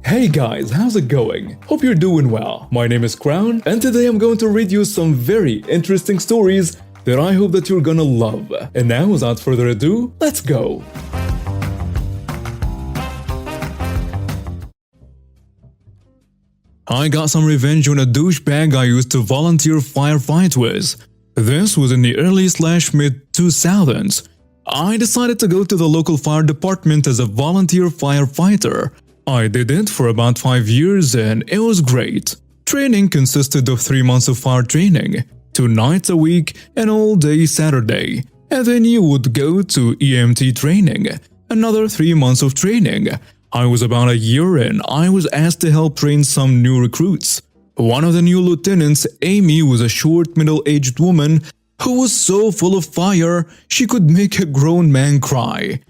Hey guys, how's it going? Hope you're doing well. My name is Crown, and today I'm going to read you some very interesting stories that I hope that you're gonna love. And now, without further ado, let's go! I got some revenge on a douchebag I used to volunteer firefight with. This was in the early/mid 2000s. I decided to go to the local fire department as a volunteer firefighter. I did it for about 5 years and it was great. Training consisted of 3 months of fire training, 2 nights a week, and all day Saturday. And then you would go to EMT training, another 3 months of training. I was about a year in. I was asked to help train some new recruits. One of the new lieutenants, Amy, was a short middle-aged woman who was so full of fire she could make a grown man cry.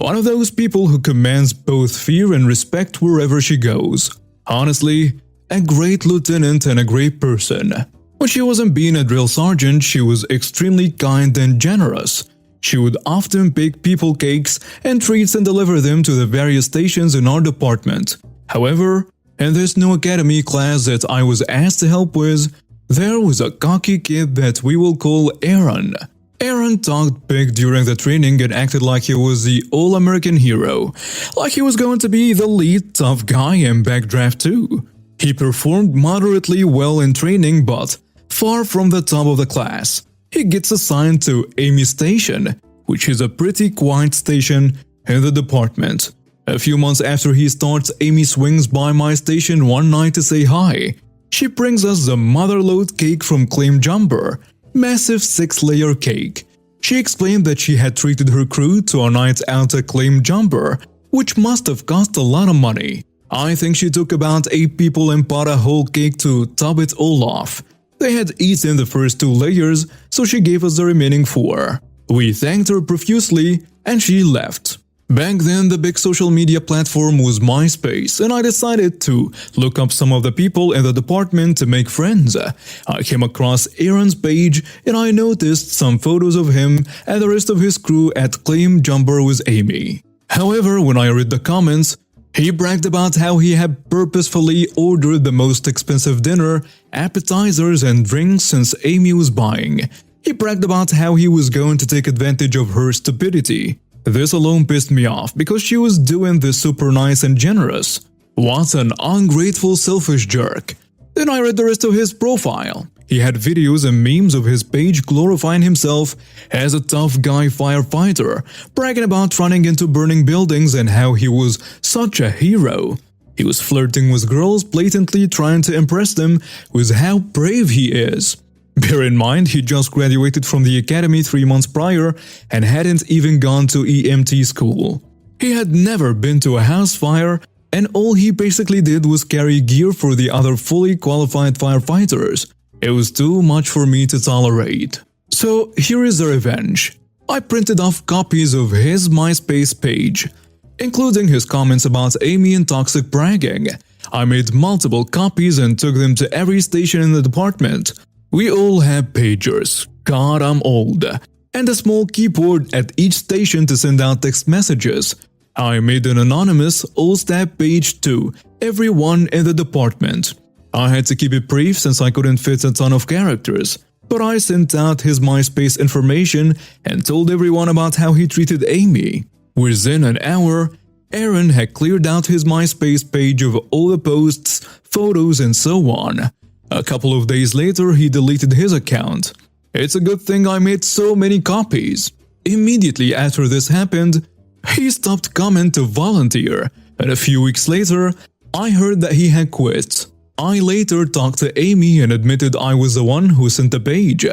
One of those people who commands both fear and respect wherever she goes. Honestly, a great lieutenant and a great person. When she wasn't being a drill sergeant, she was extremely kind and generous. She would often bake people cakes and treats and deliver them to the various stations in our department. However, in this new academy class that I was asked to help with, there was a cocky kid that we will call Aaron. Aaron talked big during the training and acted like he was the all-American hero, like he was going to be the lead tough guy in Backdraft 2. He performed moderately well in training but far from the top of the class. He gets assigned to Amy's station, which is a pretty quiet station in the department. A few months after he starts, Amy swings by my station one night to say hi. She brings us the motherload cake from Claim Jumper. Massive 6-layer cake. She explained that she had treated her crew to a night out at Claim Jumper, which must have cost a lot of money. I think she took about 8 people and bought a whole cake to top it all off. They had eaten the first 2 layers, so she gave us the remaining 4. We thanked her profusely, and she left. Back then, the big social media platform was MySpace, and I decided to look up some of the people in the department to make friends. I came across Aaron's page, and I noticed some photos of him and the rest of his crew at Claim Jumper with Amy. However, when I read the comments, he bragged about how he had purposefully ordered the most expensive dinner, appetizers, and drinks since Amy was buying. He bragged about how he was going to take advantage of her stupidity. This alone pissed me off because she was doing this super nice and generous. What an ungrateful, selfish jerk. Then I read the rest of his profile. He had videos and memes of his page glorifying himself as a tough guy firefighter, bragging about running into burning buildings and how he was such a hero. He was flirting with girls, blatantly trying to impress them with how brave he is. Bear in mind, he just graduated from the academy 3 months prior and hadn't even gone to EMT school. He had never been to a house fire, and all he basically did was carry gear for the other fully qualified firefighters. It was too much for me to tolerate. So here is the revenge. I printed off copies of his MySpace page, including his comments about Amy and toxic bragging. I made multiple copies and took them to every station in the department. We all have pagers, God I'm old, and a small keyboard at each station to send out text messages. I made an anonymous all-stab page to everyone in the department. I had to keep it brief since I couldn't fit a ton of characters, but I sent out his MySpace information and told everyone about how he treated Amy. Within an hour, Aaron had cleared out his MySpace page of all the posts, photos, and so on. A couple of days later, he deleted his account. It's a good thing I made so many copies. Immediately after this happened, he stopped coming to volunteer, and a few weeks later, I heard that he had quit. I later talked to Amy and admitted I was the one who sent the page.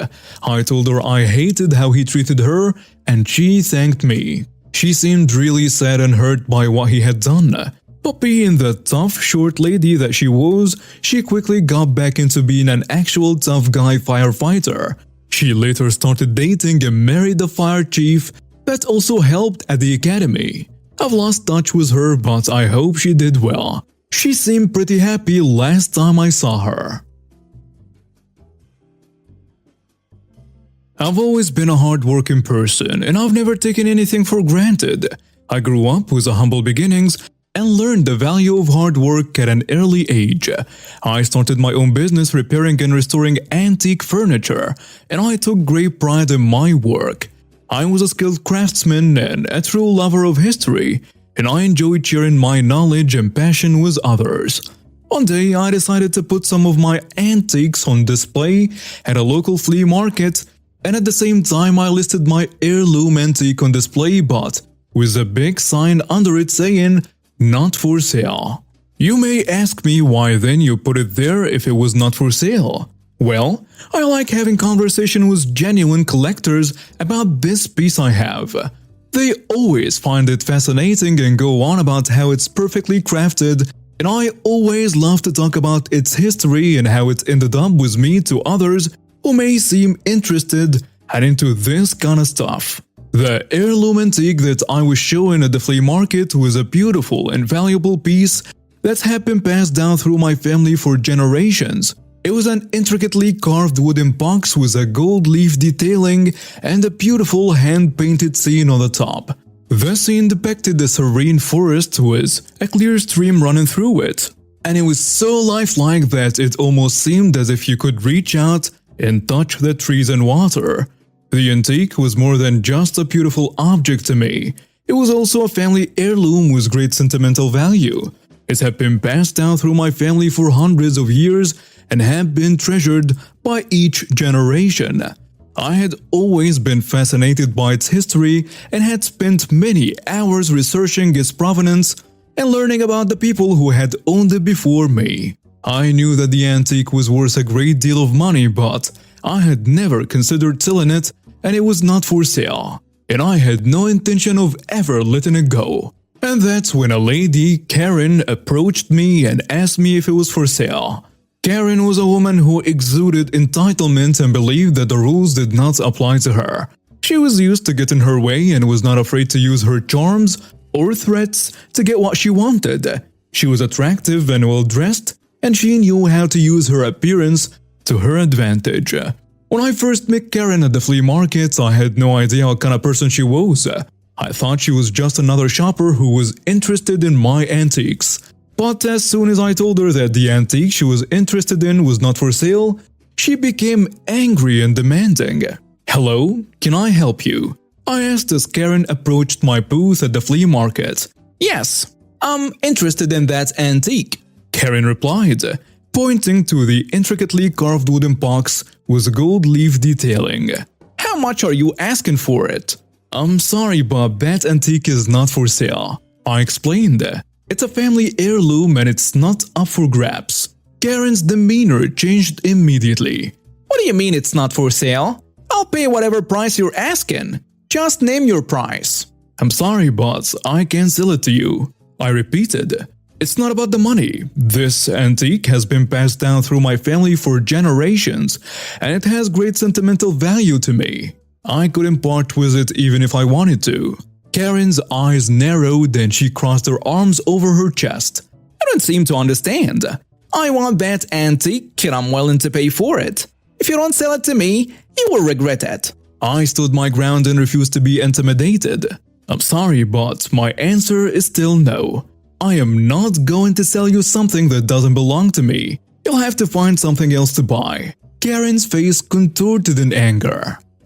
I told her I hated how he treated her, and she thanked me. She seemed really sad and hurt by what he had done. But being the tough, short lady that she was, she quickly got back into being an actual tough guy firefighter. She later started dating and married the fire chief that also helped at the academy. I've lost touch with her, but I hope she did well. She seemed pretty happy last time I saw her. I've always been a hard-working person, and I've never taken anything for granted. I grew up with humble beginnings, and learned the value of hard work at an early age. I started my own business repairing and restoring antique furniture, and I took great pride in my work. I was a skilled craftsman and a true lover of history, and I enjoyed sharing my knowledge and passion with others. One day, I decided to put some of my antiques on display at a local flea market, and at the same time I listed my heirloom antique on display but with a big sign under it saying, "Not for sale." You may ask me why then you put it there if it was not for sale. Well, I like having conversation with genuine collectors about this piece I have. They always find it fascinating and go on about how it's perfectly crafted, and I always love to talk about its history and how it ended up with me to others who may seem interested and into this kind of stuff. The heirloom antique that I was showing at the flea market was a beautiful and valuable piece that had been passed down through my family for generations. It was an intricately carved wooden box with a gold leaf detailing and a beautiful hand-painted scene on the top. The scene depicted a serene forest with a clear stream running through it, and it was so lifelike that it almost seemed as if you could reach out and touch the trees and water. The antique was more than just a beautiful object to me. It was also a family heirloom with great sentimental value. It had been passed down through my family for hundreds of years and had been treasured by each generation. I had always been fascinated by its history and had spent many hours researching its provenance and learning about the people who had owned it before me. I knew that the antique was worth a great deal of money, but I had never considered selling it, and it was not for sale, and I had no intention of ever letting it go. And that's when a lady, Karen, approached me and asked me if it was for sale. Karen was a woman who exuded entitlement and believed that the rules did not apply to her. She was used to getting her way and was not afraid to use her charms or threats to get what she wanted. She was attractive and well-dressed, and she knew how to use her appearance to her advantage. When I first met Karen at the flea market, I had no idea what kind of person she was. I thought she was just another shopper who was interested in my antiques. But as soon as I told her that the antique she was interested in was not for sale, she became angry and demanding. "Hello, can I help you?" I asked as Karen approached my booth at the flea market. "Yes, I'm interested in that antique," Karen replied, pointing to the intricately carved wooden box with gold leaf detailing. "How much are you asking for it?" "I'm sorry, but that antique is not for sale," I explained. "It's a family heirloom and it's not up for grabs." Karen's demeanor changed immediately. "What do you mean it's not for sale? I'll pay whatever price you're asking. Just name your price." "I'm sorry, but I can't sell it to you," I repeated. "It's not about the money. This antique has been passed down through my family for generations, and it has great sentimental value to me. I couldn't part with it even if I wanted to." Karen's eyes narrowed and she crossed her arms over her chest. "I don't seem to understand. I want that antique and I'm willing to pay for it. If you don't sell it to me, you will regret it." I stood my ground and refused to be intimidated. "I'm sorry, but my answer is still no. I am not going to sell you something that doesn't belong to me. You'll have to find something else to buy." Karen's face contorted in anger.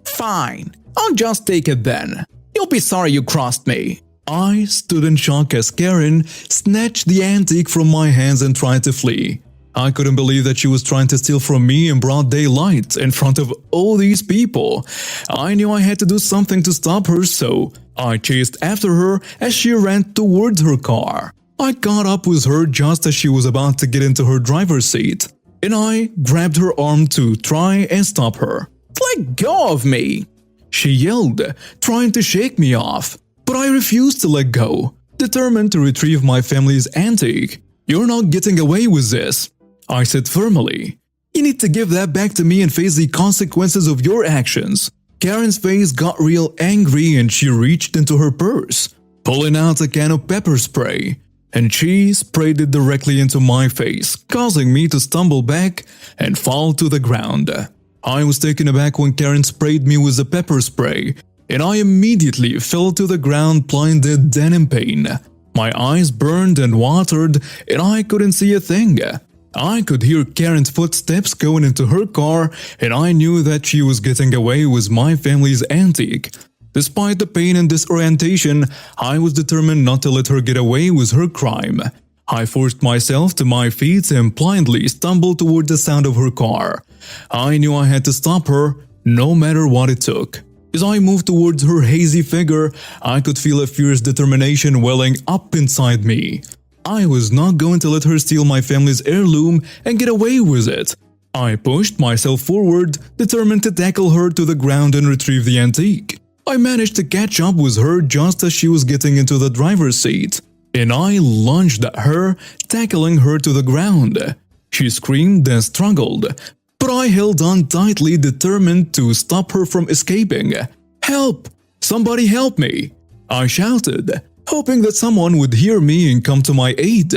"Fine, I'll just take it then. You'll be sorry you crossed me." I stood in shock as Karen snatched the antique from my hands and tried to flee. I couldn't believe that she was trying to steal from me in broad daylight in front of all these people. I knew I had to do something to stop her, so I chased after her as she ran towards her car. I caught up with her just as she was about to get into her driver's seat, and I grabbed her arm to try and stop her. "Let go of me!" she yelled, trying to shake me off. But I refused to let go, determined to retrieve my family's antique. "You're not getting away with this," I said firmly. "You need to give that back to me and face the consequences of your actions." Karen's face got real angry and she reached into her purse, pulling out a can of pepper spray, and she sprayed it directly into my face, causing me to stumble back and fall to the ground. I was taken aback when Karen sprayed me with the pepper spray, and I immediately fell to the ground blinded and in pain. My eyes burned and watered, and I couldn't see a thing. I could hear Karen's footsteps going into her car, and I knew that she was getting away with my family's antique. Despite the pain and disorientation, I was determined not to let her get away with her crime. I forced myself to my feet and blindly stumbled toward the sound of her car. I knew I had to stop her, no matter what it took. As I moved towards her hazy figure, I could feel a fierce determination welling up inside me. I was not going to let her steal my family's heirloom and get away with it. I pushed myself forward, determined to tackle her to the ground and retrieve the antique. I managed to catch up with her just as she was getting into the driver's seat, and I lunged at her, tackling her to the ground. She screamed and struggled, but I held on tightly, determined to stop her from escaping. "Help! Somebody help me!" I shouted, hoping that someone would hear me and come to my aid.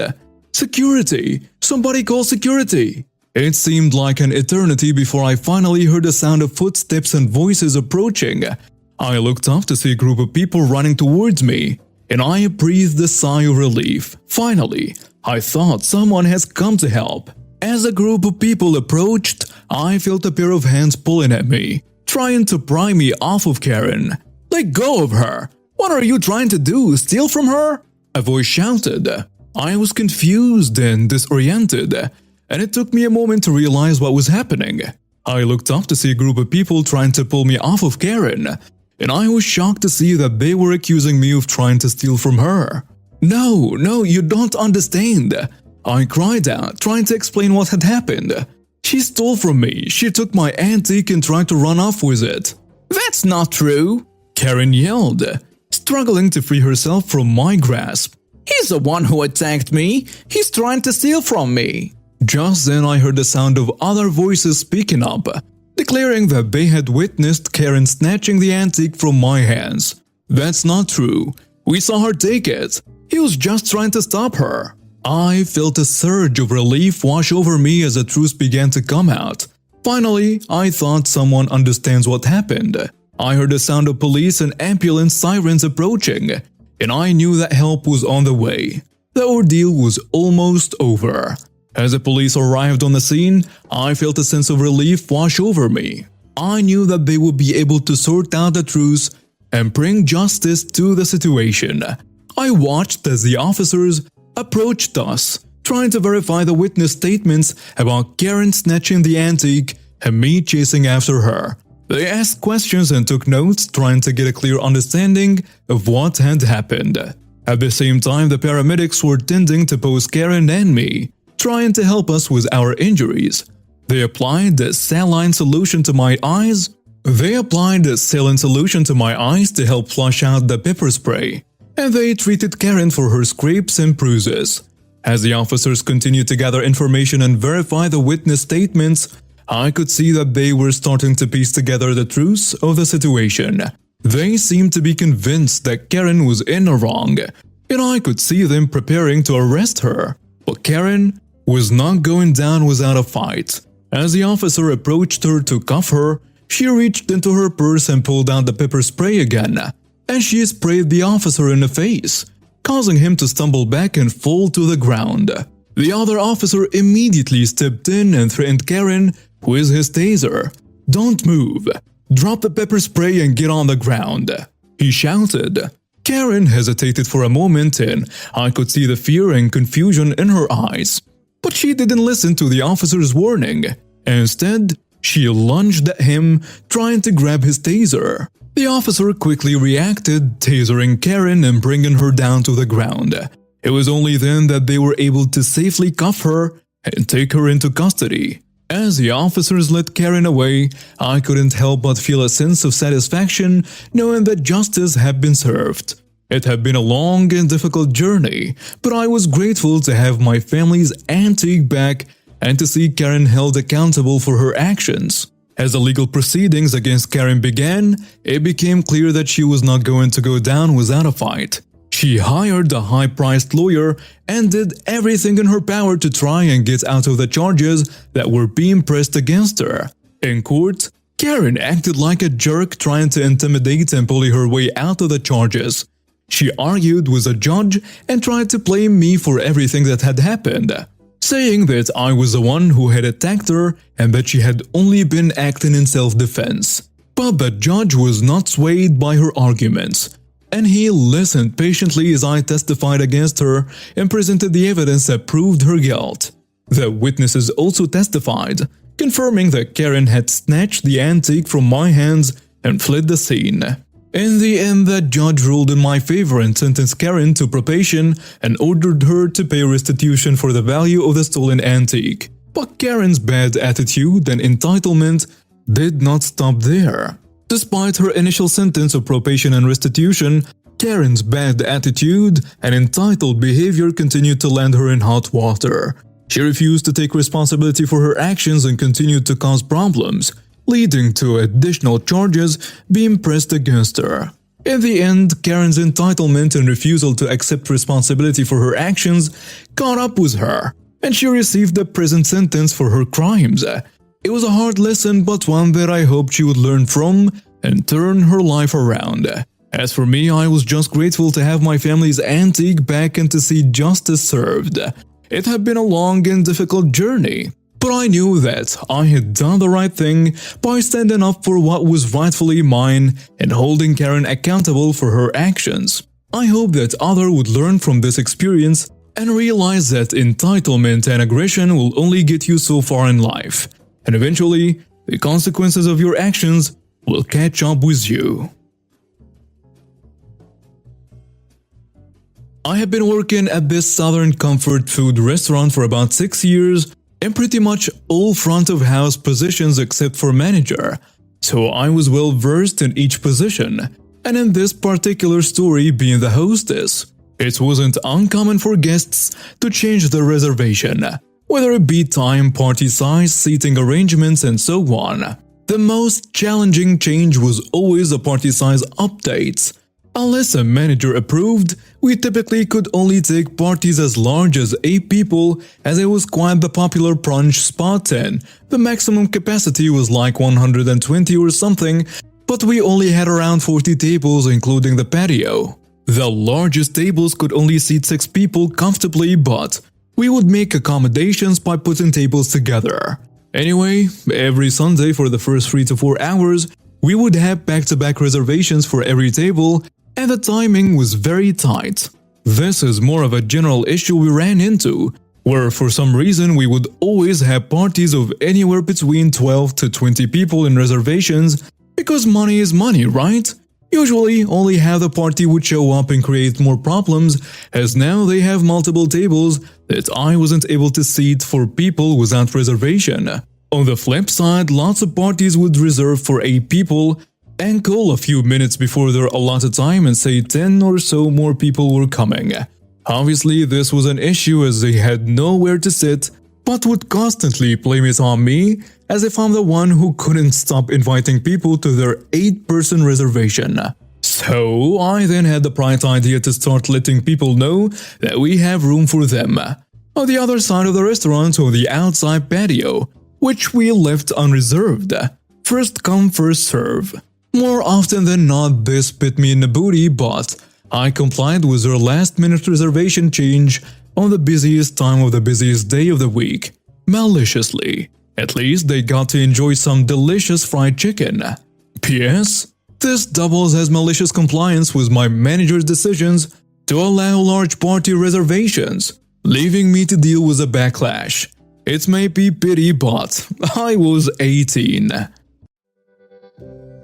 "Security! Somebody call security!" It seemed like an eternity before I finally heard the sound of footsteps and voices approaching. I looked up to see a group of people running towards me, and I breathed a sigh of relief. Finally, I thought someone has come to help. As a group of people approached, I felt a pair of hands pulling at me, trying to pry me off of Karen. "Let go of her! What are you trying to do, steal from her?" a voice shouted. I was confused and disoriented, and it took me a moment to realize what was happening. I looked up to see a group of people trying to pull me off of Karen, and I was shocked to see that they were accusing me of trying to steal from her. No, you don't understand," I cried out, trying to explain what had happened. "She stole from me, she took my antique and tried to run off with it." "That's not true," Karen yelled, struggling to free herself from my grasp. "He's the one who attacked me, he's trying to steal from me." Just then I heard the sound of other voices speaking up, declaring that they had witnessed Karen snatching the antique from my hands. "That's not true. We saw her take it. He was just trying to stop her." I felt a surge of relief wash over me as the truth began to come out. Finally, I thought someone understands what happened. I heard the sound of police and ambulance sirens approaching, and I knew that help was on the way. The ordeal was almost over. As the police arrived on the scene, I felt a sense of relief wash over me. I knew that they would be able to sort out the truth and bring justice to the situation. I watched as the officers approached us, trying to verify the witness statements about Karen snatching the antique and me chasing after her. They asked questions and took notes, trying to get a clear understanding of what had happened. At the same time, the paramedics were tending to both Karen and me, trying to help us with our injuries. They applied the saline solution to my eyes. To help flush out the pepper spray, and they treated Karen for her scrapes and bruises. As the officers continued to gather information and verify the witness statements, I could see that they were starting to piece together the truth of the situation. They seemed to be convinced that Karen was in the wrong, and I could see them preparing to arrest her. But Karen was not going down without a fight. As the officer approached her to cuff her, she reached into her purse and pulled out the pepper spray again, and she sprayed the officer in the face, causing him to stumble back and fall to the ground. The other officer immediately stepped in and threatened Karen with his taser. "Don't move. Drop the pepper spray and get on the ground," he shouted. Karen hesitated for a moment, and I could see the fear and confusion in her eyes. But she didn't listen to the officer's warning. Instead, she lunged at him, trying to grab his taser. The officer quickly reacted, tasering Karen and bringing her down to the ground. It was only then that they were able to safely cuff her and take her into custody. As the officers led Karen away, I couldn't help but feel a sense of satisfaction knowing that justice had been served. It had been a long and difficult journey, but I was grateful to have my family's antique back and to see Karen held accountable for her actions. As the legal proceedings against Karen began, it became clear that she was not going to go down without a fight. She hired a high-priced lawyer and did everything in her power to try and get out of the charges that were being pressed against her. In court, Karen acted like a jerk, trying to intimidate and bully her way out of the charges. She argued with the judge and tried to blame me for everything that had happened, saying that I was the one who had attacked her and that she had only been acting in self-defense. But the judge was not swayed by her arguments, and he listened patiently as I testified against her and presented the evidence that proved her guilt. The witnesses also testified, confirming that Karen had snatched the antique from my hands and fled the scene. In the end, the judge ruled in my favor and sentenced Karen to probation and ordered her to pay restitution for the value of the stolen antique. But Karen's bad attitude and entitlement did not stop there. Despite her initial sentence of probation and restitution, Karen's bad attitude and entitled behavior continued to land her in hot water. She refused to take responsibility for her actions and continued to cause problems, leading to additional charges being pressed against her. In the end, Karen's entitlement and refusal to accept responsibility for her actions caught up with her, and she received a prison sentence for her crimes. It was a hard lesson, but one that I hoped she would learn from and turn her life around. As for me, I was just grateful to have my family's antique back and to see justice served. It had been a long and difficult journey, but I knew that I had done the right thing by standing up for what was rightfully mine and holding Karen accountable for her actions. I hope that others would learn from this experience and realize that entitlement and aggression will only get you so far in life, and eventually, the consequences of your actions will catch up with you. I have been working at this Southern comfort food restaurant for about 6 years in pretty much all front-of-house positions except for manager, so I was well versed in each position, and in this particular story being the hostess, it wasn't uncommon for guests to change their reservation, whether it be time, party size, seating arrangements, and so on. The most challenging change was always the party size updates. Unless a manager approved, we typically could only take parties as large as 8 people, as it was quite the popular brunch spot and the maximum capacity was like 120 or something, but we only had around 40 tables including the patio. The largest tables could only seat 6 people comfortably, but we would make accommodations by putting tables together. Anyway, every Sunday for the first 3 to 4 hours, we would have back-to-back reservations for every table, and the timing was very tight. This is more of a general issue we ran into, where for some reason we would always have parties of anywhere between 12 to 20 people in reservations, because money is money, right? Usually, only half the party would show up and create more problems, as now they have multiple tables that I wasn't able to seat for people without reservation. On the flip side, lots of parties would reserve for 8 people and call a few minutes before their allotted time and say 10 or so more people were coming. Obviously, this was an issue as they had nowhere to sit, but would constantly blame it on me as if I'm the one who couldn't stop inviting people to their 8-person reservation. So I then had the bright idea to start letting people know that we have room for them on the other side of the restaurant or the outside patio, which we left unreserved. First come, first serve. More often than not, this bit me in the booty, but I complied with their last-minute reservation change on the busiest time of the busiest day of the week, maliciously. At least they got to enjoy some delicious fried chicken. P.S. This doubles as malicious compliance with my manager's decisions to allow large party reservations, leaving me to deal with a backlash. It may be pity, but I was 18.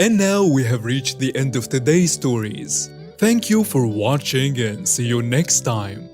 And now we have reached the end of today's stories. Thank you for watching and see you next time.